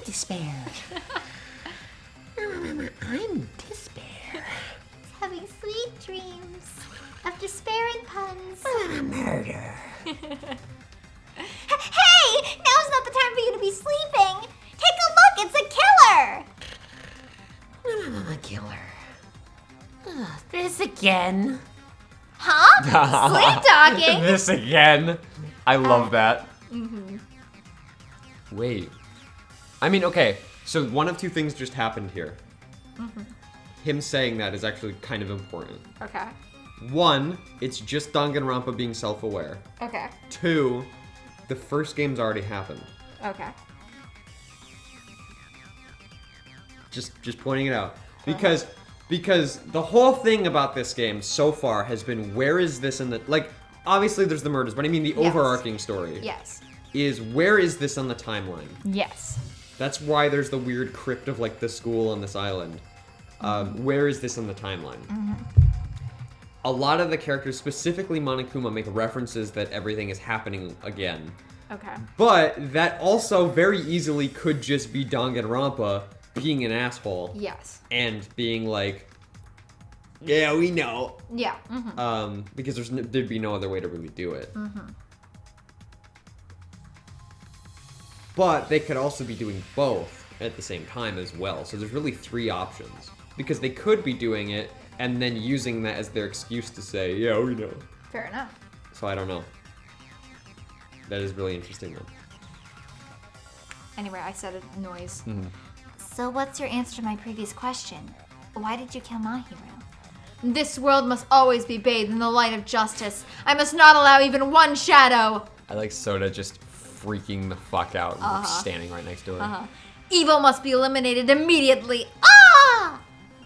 Despair. I'm despair. Having sweet dreams of despair and puns. Murder. Hey! Now's not the time for you to be sleeping! Take a look, it's a killer! A killer. This again. Huh? Sleep talking? This again. I love that. Wait. I mean, okay. So one of two things just happened here. Him saying that is actually kind of important. Okay. One, it's just Danganronpa being self-aware. Okay. Two, the first game's already happened. Okay. Just pointing it out. Because the whole thing about this game so far has been, where is this in the... Like, obviously there's the murders, but I mean the overarching story Yes. is, where is this on the timeline? Yes. That's why there's the weird crypt of, like, the school on this island. Where is this on the timeline? A lot of the characters, specifically Monokuma, make references that everything is happening again. Okay. But that also very easily could just be Danganronpa being an asshole. Yes. And being like, yeah, we know. Yeah. Because there'd be no other way to really do it. But they could also be doing both at the same time as well. So there's really three options. Because they could be doing it and then using that as their excuse to say, yeah, we know. Fair enough. So I don't know. That is really interesting though. Anyway, I said a noise. So what's your answer to my previous question? Why did you kill my hero? This world must always be bathed in the light of justice. I must not allow even one shadow. I like Soda just freaking the fuck out and standing right next to her. Evil must be eliminated immediately. Ah!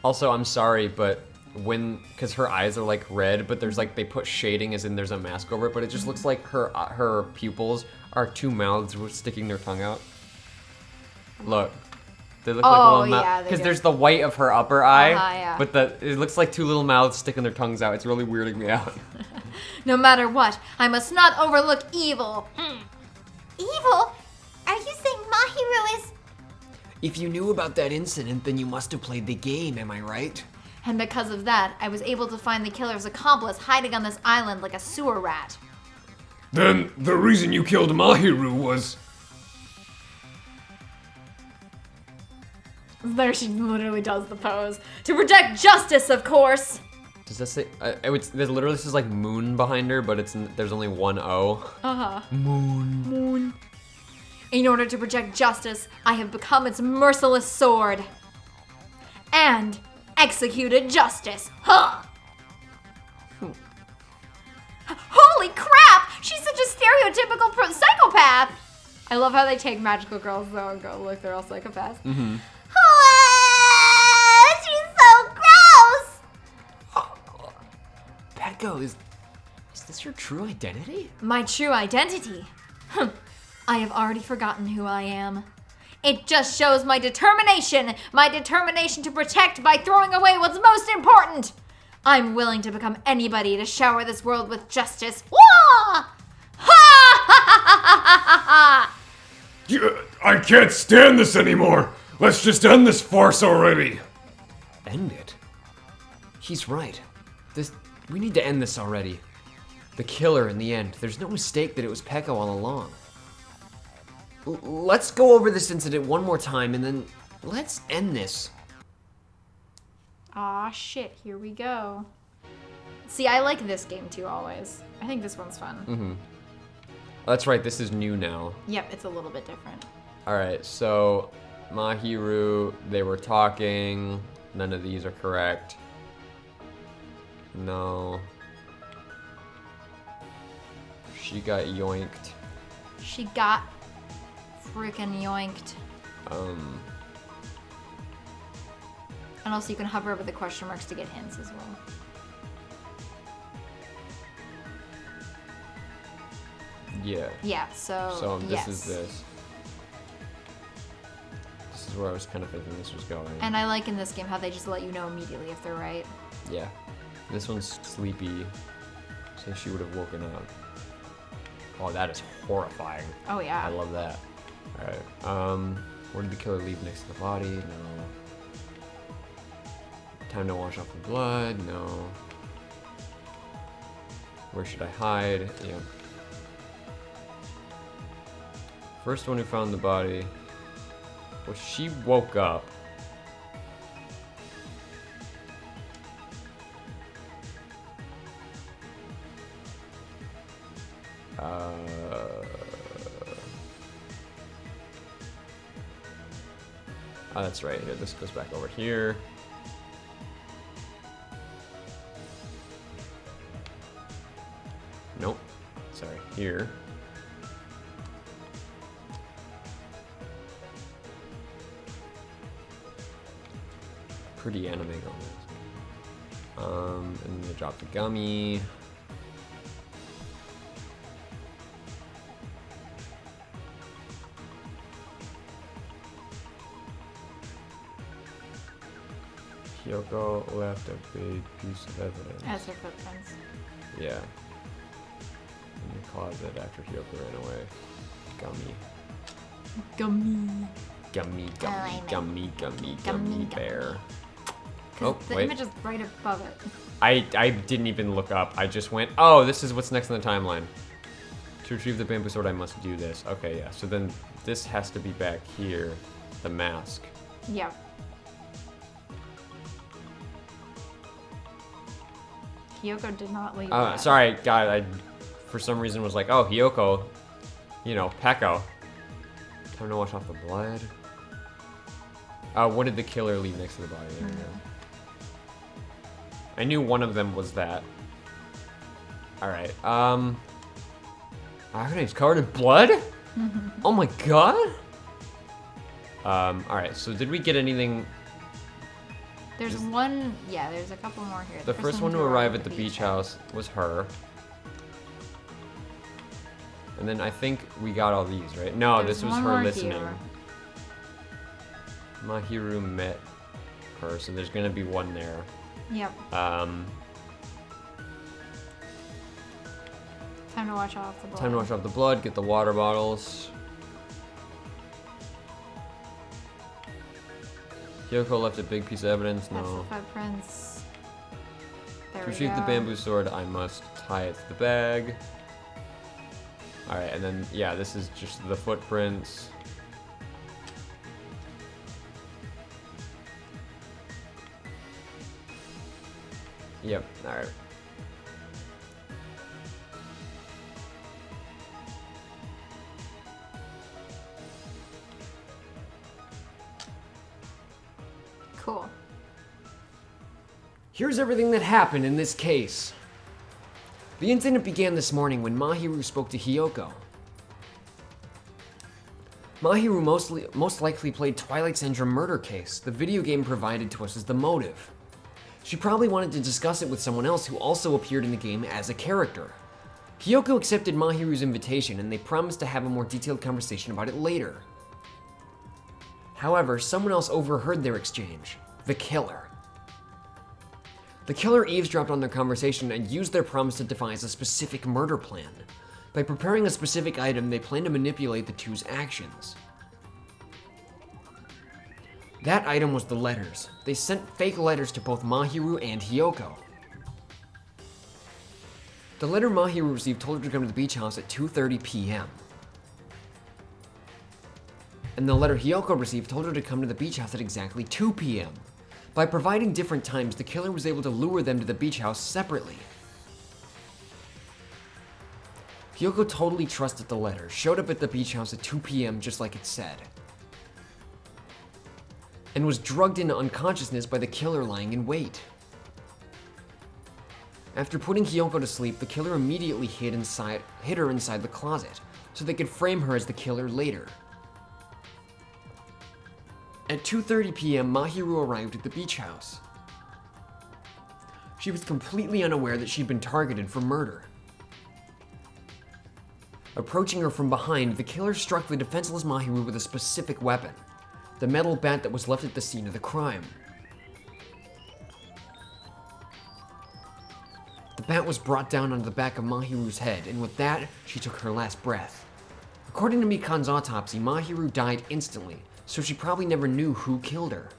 Also, I'm sorry, but because her eyes are like red, but there's like, they put shading as in there's a mask over it, but it just looks like her pupils are two mouths sticking their tongue out. Look. They look like little mouths. Because there's the white of her upper eye, yeah. but it looks like two little mouths sticking their tongues out. It's really weirding me out. No matter what, I must not overlook evil. Evil? Are you saying my hero is... If you knew about that incident, then you must have played the game, am I right? And because of that, I was able to find the killer's accomplice hiding on this island like a sewer rat. Then the reason you killed Mahiru was... There she literally does the pose. To protect justice, of course! Does that say? There literally says like moon behind her, but there's only one O. Moon. In order to protect justice, I have become its merciless sword. And executed justice. Huh! Holy crap! She's such a stereotypical psychopath! I love how they take magical girls though and go, look, they're all psychopaths. She's so gross! Peko, is this your true identity? My true identity? I have already forgotten who I am. It just shows my determination to protect by throwing away what's most important. I'm willing to become anybody to shower this world with justice. Wah! Ha ha ha ha ha ha! I can't stand this anymore! Let's just end this farce already! End it? He's right. We need to end this already. The killer in the end. There's no mistake that it was Peko all along. Let's go over this incident one more time and then let's end this. Aw, shit, here we go. See, I like this game too, always. I think this one's fun. That's right, this is new now. Yep, it's a little bit different. Alright, so Mahiru, they were talking. None of these are correct. No. She got yoinked. She got freaking yoinked. And also you can hover over the question marks to get hints as well. Yeah. Yeah, so This yes. is this. This is where I was kind of thinking this was going. And I like in this game how they just let you know immediately if they're right. Yeah. This one's sleepy, so she would have woken up. Oh, that is horrifying. Oh yeah. I love that. Alright, Where did the killer leave next to the body? No. Time to wash off the blood? No. Where should I hide? Yeah. First one who found the body. Well, she woke up. Oh, that's right. Here, this goes back over here. Nope. Sorry, here. Pretty anime on this. And they drop the gummy. Kyoko left a big piece of evidence. As her footprints. Yeah. In the closet after Kyoko ran away. Gummy. Gummy. Gummy, I gummy, like it. gummy, gummy, Gummy, gummy gummy. bear. Because Oh, the wait. image is right above it. I didn't even look up. I just went, oh, this is what's next in the timeline. To retrieve the bamboo sword, I must do this. Okay, yeah. So then this has to be back here. The mask. Yeah. Kyoko did not leave. that. Sorry, God. I, for some reason, was like, oh, Hyoko. You know, Peko. Time to wash off the blood. What did the killer leave next to the body? There we go. I knew one of them was that. Alright, her name's covered in blood? Oh my god? Alright, so did we get anything? There's one. Yeah, there's a couple more here. The first one to arrive at the beach house was her. And then I think we got all these, right? No, There's this was one her more listening. here. Mahiru met her, so there's gonna be one there. Yep. Um, Time to wash off the blood. time to wash off the blood, get the water bottles. Hyoko left a big piece of evidence. That's the No. footprints. There To we retrieve go. the bamboo sword, I must tie it to the bag. Alright, and then, yeah, this is just the footprints. Yep, alright. Cool. Here's everything that happened in this case. The incident began this morning when Mahiru spoke to Hyoko. Mahiru most likely played Twilight Syndrome murder case, the video game provided to us as the motive. She probably wanted to discuss it with someone else who also appeared in the game as a character. Hyoko accepted Mahiru's invitation and they promised to have a more detailed conversation about it later. However, someone else overheard their exchange, the killer. The killer eavesdropped on their conversation and used their promise to devise a specific murder plan. By preparing a specific item, they plan to manipulate the two's actions. That item was the letters. They sent fake letters to both Mahiru and Hyoko. The letter Mahiru received told her to come to the beach house at 2:30 p.m. And the letter Hyoko received told her to come to the beach house at exactly 2 p.m. By providing different times, the killer was able to lure them to the beach house separately. Hyoko totally trusted the letter, showed up at the beach house at 2 p.m. just like it said, and was drugged into unconsciousness by the killer lying in wait. After putting Hyoko to sleep, the killer immediately hid her inside the closet, so they could frame her as the killer later. At 2:30 p.m., Mahiru arrived at the beach house. She was completely unaware that she'd been targeted for murder. Approaching her from behind, the killer struck the defenseless Mahiru with a specific weapon, the metal bat that was left at the scene of the crime. The bat was brought down onto the back of Mahiru's head, and with that, she took her last breath. According to Mikan's autopsy, Mahiru died instantly, so she probably never knew who killed her.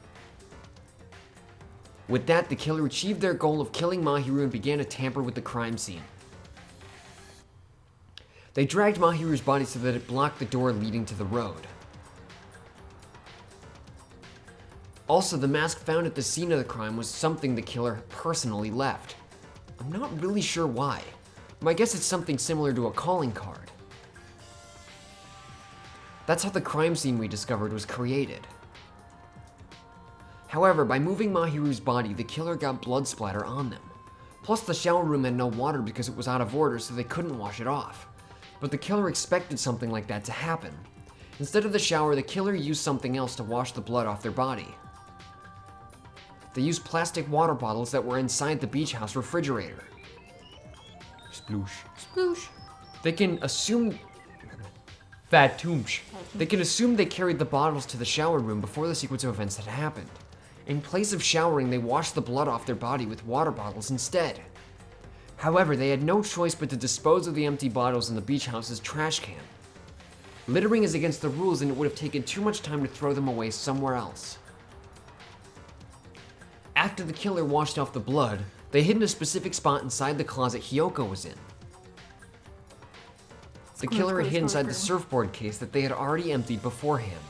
With that, the killer achieved their goal of killing Mahiru and began to tamper with the crime scene. They dragged Mahiru's body so that it blocked the door leading to the road. Also, the mask found at the scene of the crime was something the killer personally left. I'm not really sure why. I guess it's something similar to a calling card. That's how the crime scene we discovered was created. However, by moving Mahiru's body, the killer got blood splatter on them. Plus, the shower room had no water because it was out of order, so they couldn't wash it off. But the killer expected something like that to happen. Instead of the shower, the killer used something else to wash the blood off their body. They used plastic water bottles that were inside the beach house refrigerator. Sploosh. Sploosh. They can assume... Fat toomsh. They can assume they carried the bottles to the shower room before the sequence of events had happened. In place of showering, they washed the blood off their body with water bottles instead. However, they had no choice but to dispose of the empty bottles in the beach house's trash can. Littering is against the rules, and it would have taken too much time to throw them away somewhere else. After the killer washed off the blood, they hid in a specific spot inside the closet Hiyoko was in. The killer had hid inside the surfboard case that they had already emptied beforehand.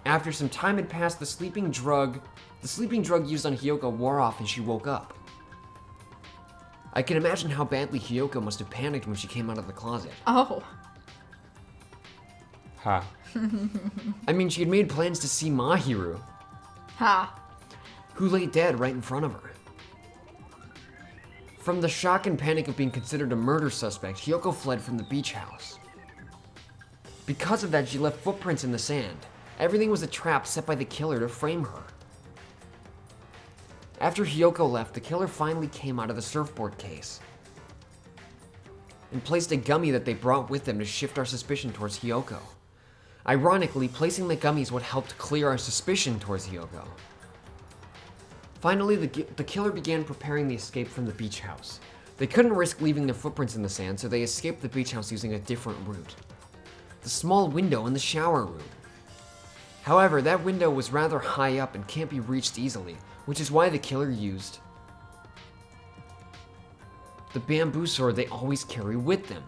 After some time had passed, the sleeping drug used on Hiyoko wore off and she woke up. I can imagine how badly Hiyoko must have panicked when she came out of the closet. Oh. Ha. I mean, she had made plans to see Mahiru, Ha. who lay dead right in front of her. From the shock and panic of being considered a murder suspect, Hiyoko fled from the beach house. Because of that, she left footprints in the sand. Everything was a trap set by the killer to frame her. After Hiyoko left, the killer finally came out of the surfboard case and placed a gummy that they brought with them to shift our suspicion towards Hiyoko. Ironically, placing the gummy is what helped clear our suspicion towards Hiyoko. Finally, the killer began preparing the escape from the beach house. They couldn't risk leaving their footprints in the sand, so they escaped the beach house using a different route. The small window in the shower room. However, that window was rather high up and can't be reached easily, which is why the killer used the bamboo sword they always carry with them.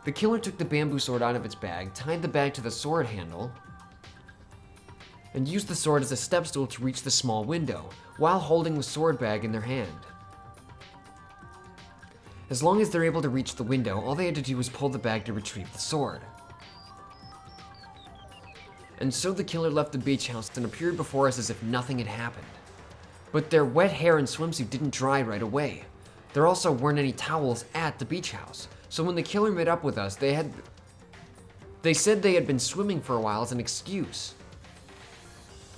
The killer took the bamboo sword out of its bag, tied the bag to the sword handle, and used the sword as a step stool to reach the small window, while holding the sword bag in their hand. As long as they're able to reach the window, all they had to do was pull the bag to retrieve the sword. And so the killer left the beach house and appeared before us as if nothing had happened. But their wet hair and swimsuit didn't dry right away. There also weren't any towels at the beach house, so when the killer met up with us, they said they had been swimming for a while as an excuse.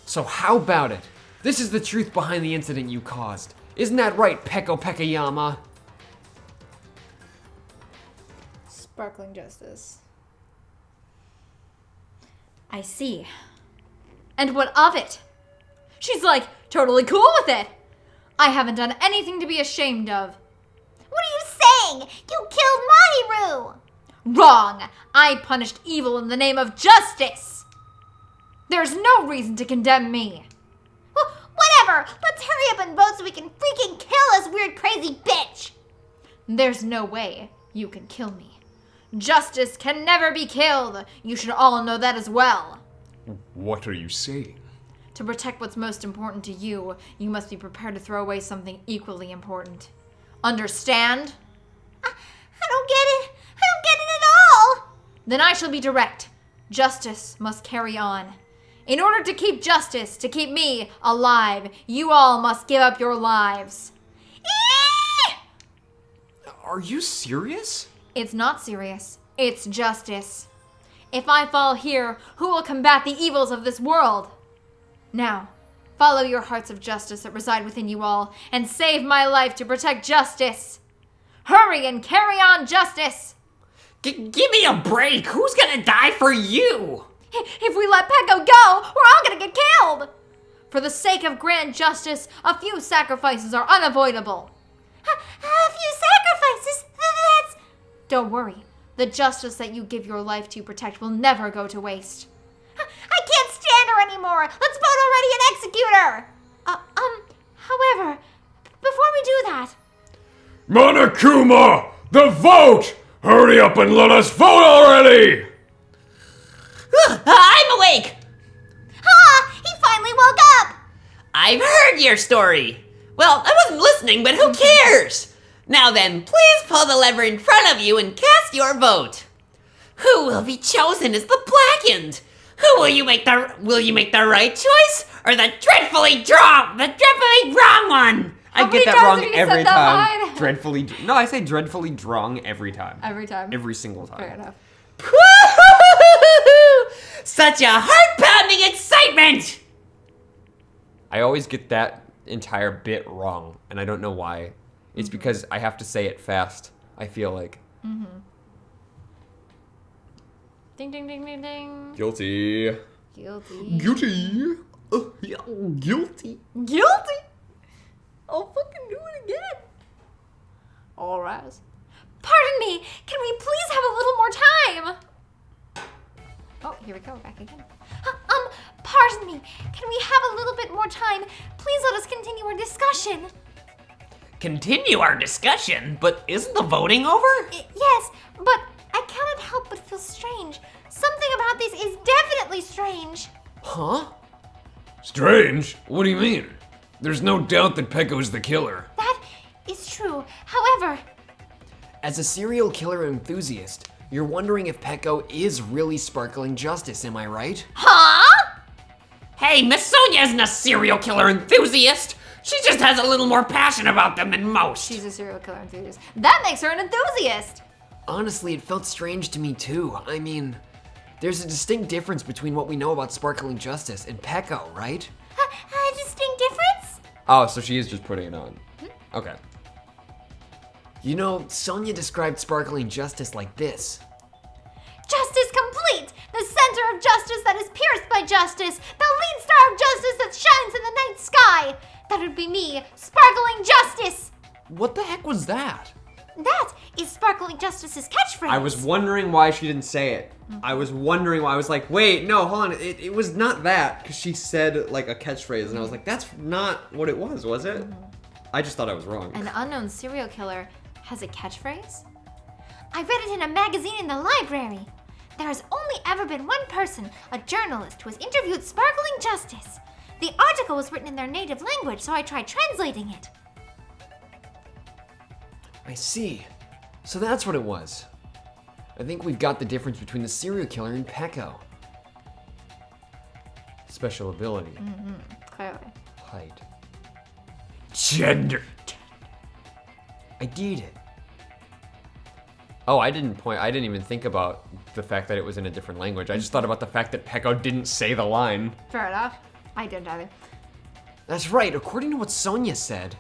So how about it? This is the truth behind the incident you caused. Isn't that right, Peko Pekayama? Sparkling justice. I see. And what of it? She's like totally cool with it. I haven't done anything to be ashamed of. What are you saying? You killed Mahiru! Wrong! I punished evil in the name of justice! There's no reason to condemn me. Well, whatever! Let's hurry up and vote so we can freaking kill this weird crazy bitch! There's no way you can kill me. Justice can never be killed. You should all know that as well. What are you saying? To protect what's most important to you, you must be prepared to throw away something equally important. Understand? I don't get it. I don't get it at all. Then I shall be direct. Justice must carry on. In order to keep justice, to keep me alive, you all must give up your lives. Are you serious? It's not serious. It's justice. If I fall here, who will combat the evils of this world? Now, follow your hearts of justice that reside within you all, and save my life to protect justice. Hurry and carry on justice! Give me a break! Who's gonna die for you? If we let Peko go, we're all gonna get killed! For the sake of grand justice, a few sacrifices are unavoidable. A few sacrifices? That's... Don't worry. The justice that you give your life to protect will never go to waste. I can't stand her anymore. Let's vote already and execute her. However, before we do that, Monokuma! The vote! Hurry up and let us vote already! I'm awake! He finally woke up. I've heard your story. Well, I wasn't listening, but who cares? Now then, please pull the lever in front of you and cast your vote. Who will be chosen as the blackened? Who will you make the right choice or the dreadfully wrong one? I many get that times wrong have you every said that time. line? Dreadfully. No, I say dreadfully wrong every time. every time. Every single time. Fair enough. Such a heart-pounding excitement! I always get that entire bit wrong, and I don't know why. It's because I have to say it fast, I feel like. Ding, ding, ding, ding, ding. Guilty. Guilty. Guilty. Guilty. Guilty? I'll fucking do it again. All rise. Pardon me, can we please have a little more time? Oh, here we go, back again. Pardon me, can we have a little bit more time? Please let us continue our discussion. Continue our discussion, but isn't the voting over? Yes, but I cannot help but feel strange. Something about this is definitely strange. Huh? Strange? What do you mean? There's no doubt that Peko's the killer. That is true. However, As a serial killer enthusiast, you're wondering if Peko is really sparkling justice, am I right? Huh? Hey, Miss Sonia isn't a serial killer enthusiast. She just has a little more passion about them than most. she's a serial killer enthusiast. That makes her an enthusiast. Honestly, it felt strange to me too. I mean, there's a distinct difference between what we know about sparkling justice and Peko, right? A distinct difference? Oh, so she is just putting it on. Okay. You know, Sonia described sparkling justice like this. Justice complete! The center of justice that is pierced by justice! The lead star of justice that shines in the night sky! That would be me, Sparkling Justice! What the heck was that? That is Sparkling Justice's catchphrase. I was wondering why she didn't say it. I was wondering why. I was like, wait, no, hold on. It was not that, because she said like a catchphrase, and I was like, that's not what it was it? I just thought I was wrong. An unknown serial killer has a catchphrase? I read it in a magazine in the library. There has only ever been one person, a journalist, who has interviewed Sparkling Justice. The article was written in their native language, so I tried translating it. I see. So that's what it was. I think we've got the difference between the serial killer and Peko. Special ability. Clearly. Height. Gender. I did it. Oh, I didn't even think about the fact that it was in a different language. I just thought about the fact that Peko didn't say the line. Fair enough. I didn't either. That's right, according to what Sonia said.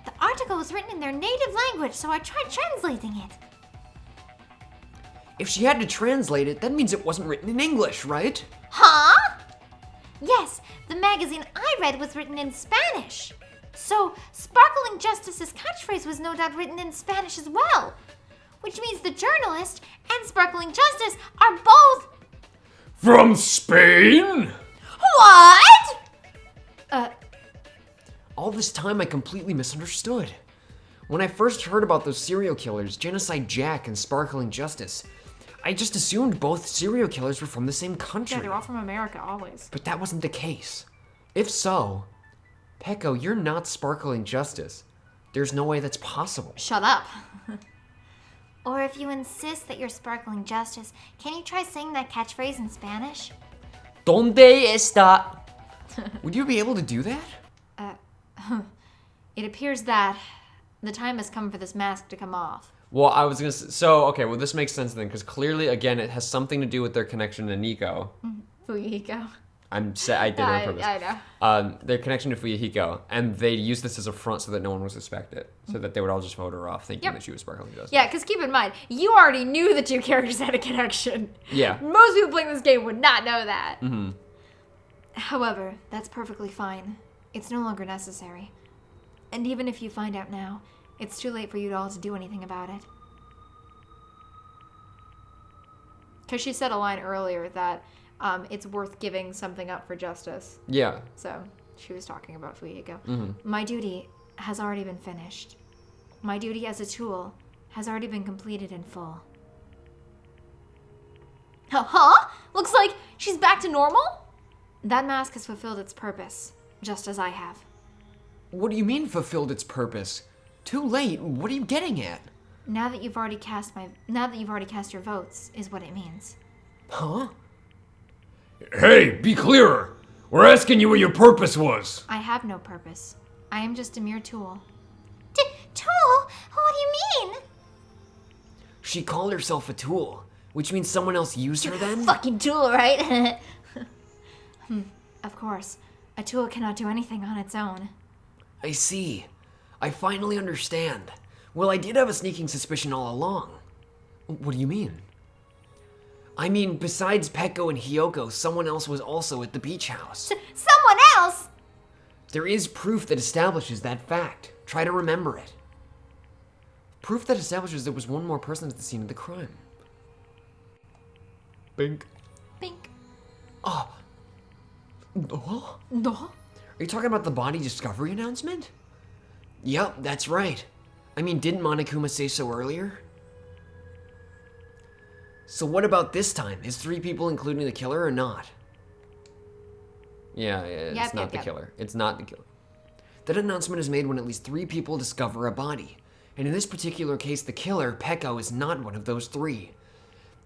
The article was written in their native language, so I tried translating it. If she had to translate it, that means it wasn't written in English, right? Huh? Yes, the magazine I read was written in Spanish. So, Sparkling Justice's catchphrase was no doubt written in Spanish as well. Which means the journalist and Sparkling Justice are both... From Spain? What? All this time I completely misunderstood. When I first heard about those serial killers, Genocide Jack and Sparkling Justice, I just assumed both serial killers were from the same country. Yeah, they're all from America, always. But that wasn't the case. If so, Peko, you're not Sparkling Justice. There's no way that's possible. Shut up. Or if you insist that you're Sparkling Justice, can you try saying that catchphrase in Spanish? ¿Dónde está? Would you be able to do that? It appears that the time has come for this mask to come off. Well, I was gonna okay, well this makes sense then, because clearly, again, it has something to do with their connection to Nico. Fuyuhiko. I did it on purpose. I know. Their connection to Fuyuhiko, and they used this as a front so that no one would suspect it, so that they would all just vote her off, thinking that she was Sparkling Justice. Yeah, because keep in mind, you already knew the two characters had a connection. Yeah. Most people playing this game would not know that. Mm-hmm. However, that's perfectly fine. It's no longer necessary. And even if you find out now, it's too late for you all to do anything about it. Because she said a line earlier that it's worth giving something up for justice. Yeah. So she was talking about Fuyiko. Mm-hmm. My duty has already been finished. My duty as a tool has already been completed in full. Huh? Looks like she's back to normal? That mask has fulfilled its purpose, just as I have. What do you mean fulfilled its purpose? Too late. What are you getting at? Now that you've already cast your votes, is what it means. Huh? Hey, be clearer. We're asking you what your purpose was. I have no purpose. I am just a mere tool. Tool? What do you mean? She called herself a tool, which means someone else used her then? Fucking tool, right? Of course, a tool cannot do anything on its own. I see. I finally understand. Well, I did have a sneaking suspicion all along. What do you mean? I mean, besides Peko and Hiyoko, someone else was also at the beach house. Someone else? There is proof that establishes that fact. Try to remember it. Proof that establishes there was one more person at the scene of the crime. Bink. Bink. Oh. No. Are you talking about the body discovery announcement? Yep, that's right. I mean, didn't Monokuma say so earlier? So what about this time? Is 3 people including the killer or not? Yeah, it's Yep, not yep, the yep. killer. It's not the killer. That announcement is made when at least 3 people discover a body. And in this particular case, the killer, Peko, is not one of those 3.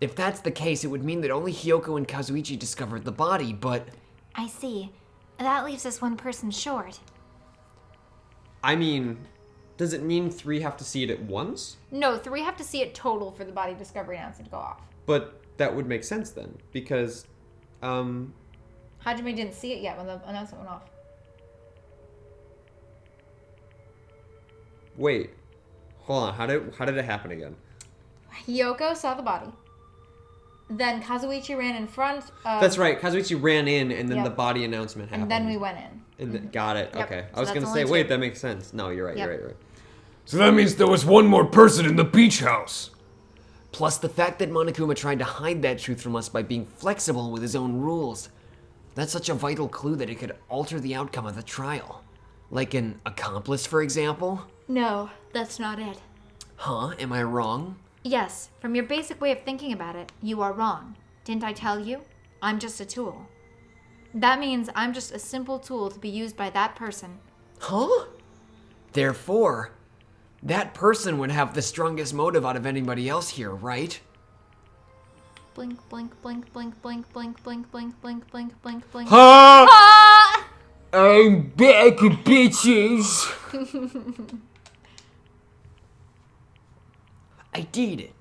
If that's the case, it would mean that only Hiyoko and Kazuichi discovered the body, but... I see. That leaves us one person short. I mean, does it mean 3 have to see it at once? No, 3 have to see it total for the body discovery announcement to go off. But that would make sense then, because, Hajime didn't see it yet when the announcement went off. wait, hold on. How did it happen again? Hiyoko saw the body. Then Kazuichi ran in front of... That's right. Kazuichi ran in, and then Yep. the body announcement happened. And then we went in. And got it. Yep. Okay. So I was that's gonna only say, 2. wait, that makes sense. No, you're right. Yep. You're right. So that means there was one more person in the beach house. Plus the fact that Monokuma tried to hide that truth from us by being flexible with his own rules. That's such a vital clue that it could alter the outcome of the trial. Like an accomplice, for example? No, that's not it. Huh? Am I wrong? Yes, from your basic way of thinking about it, you are wrong. Didn't I tell you? I'm just a tool. That means I'm just a simple tool to be used by that person. Huh? Therefore, that person would have the strongest motive out of anybody else here, right? Blink, blink, blink, blink, blink, blink, blink, blink, blink, blink, blink, blink. Huh? Ah! I'm back, bitches. I did it.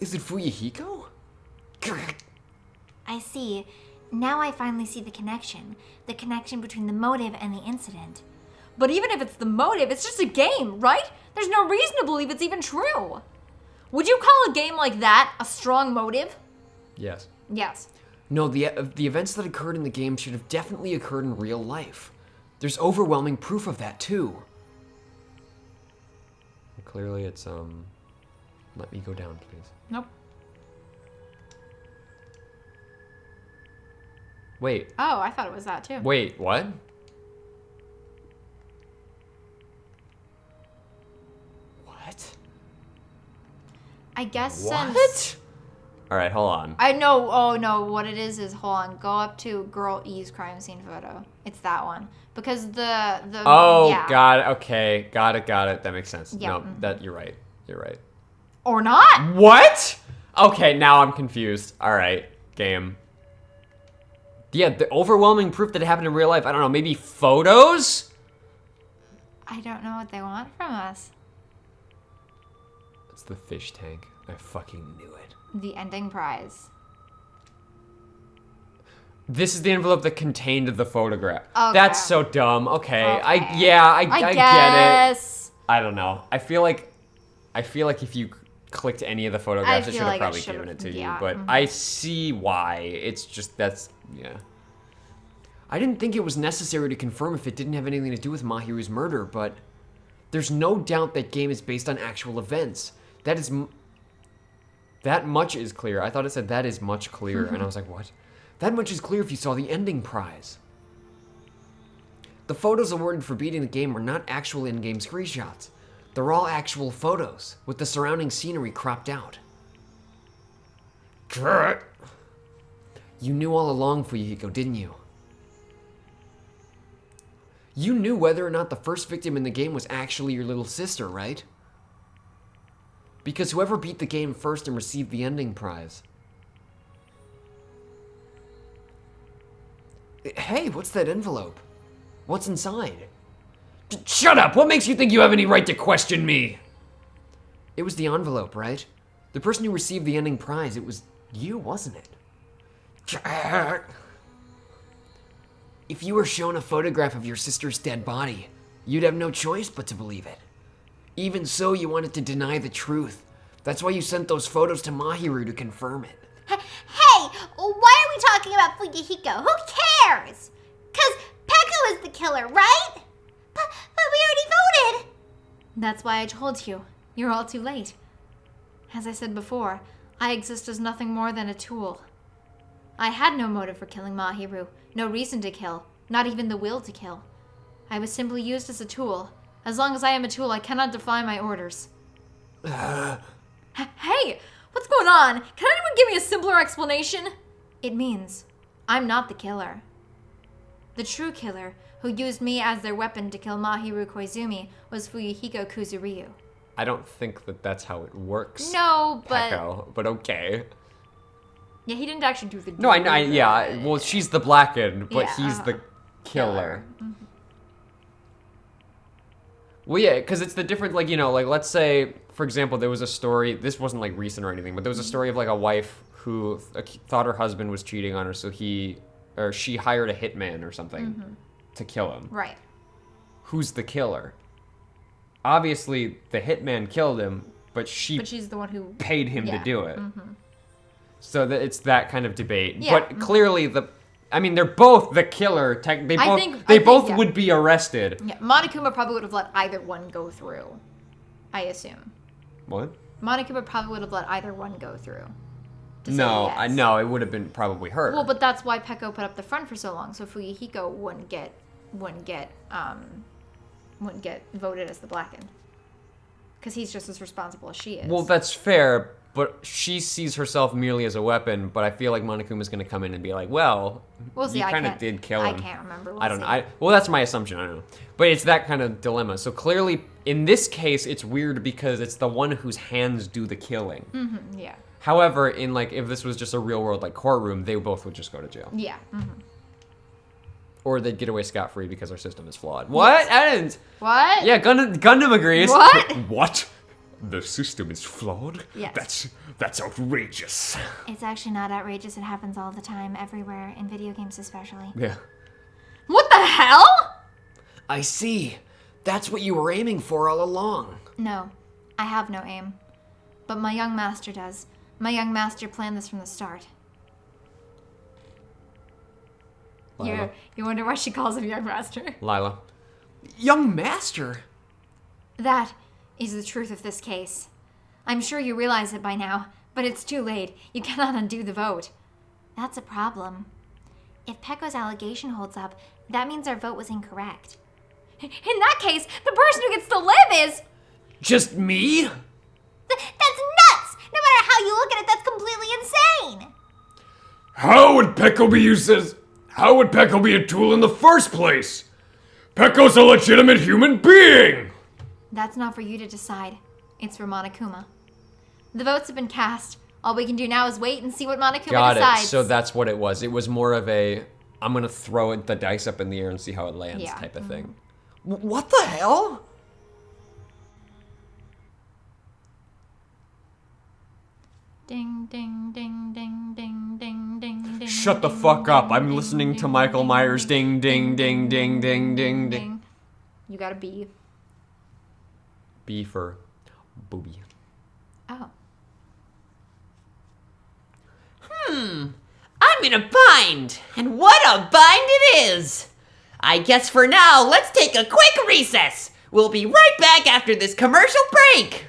Is it Fuyuhiko? I see. Now I finally see the connection. The connection between the motive and the incident. But even if it's the motive, it's just a game, right? There's no reason to believe it's even true. Would you call a game like that a strong motive? Yes. Yes. No, the events that occurred in the game should have definitely occurred in real life. There's overwhelming proof of that too. Clearly, it's Let me go down, please. Nope. Wait. Oh, I thought it was that too. Wait. What? What? I guess What? since... All right. Hold on. I know. Oh no, what it is hold on. Go up to girl E's crime scene photo. It's that one because the Oh, yeah. got it. Okay. Got it. That makes sense. Yeah. No, that you're right. You're right. Or not. What? Okay, now I'm confused. All right, game. Yeah, the overwhelming proof that it happened in real life. I don't know, maybe photos? I don't know what they want from us. It's the fish tank. I fucking knew it. The ending prize. This is the envelope that contained the photograph. Okay. That's so dumb. Okay. Okay. I get it. guess. I don't know. I feel like if you clicked any of the photographs, it feel should have like it probably should've- given it to yeah, you. But I see why. It's just yeah. I didn't think it was necessary to confirm if it didn't have anything to do with Mahiru's murder, but there's no doubt that game is based on actual events. That is That much is clear. I thought it said that is much clearer, and I was like, what? That much is clear if you saw the ending prize. The photos awarded for beating the game are not actual in-game screenshots. They're all actual photos, with the surrounding scenery cropped out. You knew all along, Fuyuhiko, didn't you? You knew whether or not the first victim in the game was actually your little sister, right? Because whoever beat the game first and received the ending prize. Hey, what's that envelope? What's inside? Shut up! What makes you think you have any right to question me? It was the envelope, right? The person who received the ending prize, it was you, wasn't it? If you were shown a photograph of your sister's dead body, you'd have no choice but to believe it. Even so, you wanted to deny the truth. That's why you sent those photos to Mahiru to confirm it. Hey, why are we talking about Fuyuhiko? Who cares? 'Cause Peko is the killer, right? But we already voted. That's why I told you. You're all too late. As I said before, I exist as nothing more than a tool. I had no motive for killing Mahiru, no reason to kill, not even the will to kill. I was simply used as a tool. As long as I am a tool, I cannot defy my orders. Hey, what's going on? Can anyone give me a simpler explanation? It means I'm not the killer. The true killer, who used me as their weapon to kill Mahiru Koizumi, was Fuyuhiko Kuzuryu. I don't think that that's how it works. No, but... Peko, but okay. Yeah, he didn't actually do the deed. No, yeah. Well, she's the blackened, but Yeah, he's the killer. Mm-hmm. Well, yeah, because it's the different, like, let's say, for example, there was a story, this wasn't, like, recent or anything, but there was a story of, like, a wife who thought her husband was cheating on her, so she hired a hitman or something to kill him. Right. Who's the killer? Obviously, the hitman killed him, but she's the one who... paid him to do it. Mm-hmm. So it's that kind of debate. Yeah. But clearly, they're both the killer. They both would be arrested. Yeah, Monokuma probably would have let either one go through, I assume. What? Monokuma probably would have let either one go through. No, no, it would have been probably her. Well, but that's why Peko put up the front for so long, so Fuyuhiko wouldn't get voted as the blackened, because he's just as responsible as she is. Well, that's fair, but she sees herself merely as a weapon. But I feel like Monokuma's going to come in and be like, "Well, we'll see. you kind of did kill him." I can't remember. I don't know. Well, that's my assumption. I don't know, but it's that kind of dilemma. So clearly, in this case, it's weird because it's the one whose hands do the killing. Mm-hmm, yeah. However, in if this was just a real world courtroom, they both would just go to jail. Yeah. Mm-hmm. Or they'd get away scot-free because our system is flawed. What? Yes. I didn't. What? Yeah, Gundam agrees. What? What? The system is flawed? Yes. That's outrageous. It's actually not outrageous. It happens all the time, everywhere, in video games especially. Yeah. What the hell? I see. That's what you were aiming for all along. No, I have no aim. But my young master does. My young master planned this from the start. Lila. You wonder why she calls him young master? Lila. Young master? That is the truth of this case. I'm sure you realize it by now, but it's too late. You cannot undo the vote. That's a problem. If Peko's allegation holds up, that means our vote was incorrect. In that case, the person who gets to live is... Just me? That's nuts! No matter how you look at it, that's completely insane! How would Peko be a tool in the first place? Peko's a legitimate human being! That's not for you to decide. It's for Monokuma. The votes have been cast. All we can do now is wait and see what Monokuma Got decides. it. So that's what it was. It was more of a, I'm going to throw the dice up in the air and see how it lands type of thing. What the hell? Ding, ding, ding, ding, ding, ding, ding, ding. Shut the fuck up. I'm listening to Michael Myers. Ding, ding, ding, ding, ding, ding, ding. You got a B. B for booby. Oh. I'm in a bind, and what a bind it is! I guess for now, let's take a quick recess. We'll be right back after this commercial break.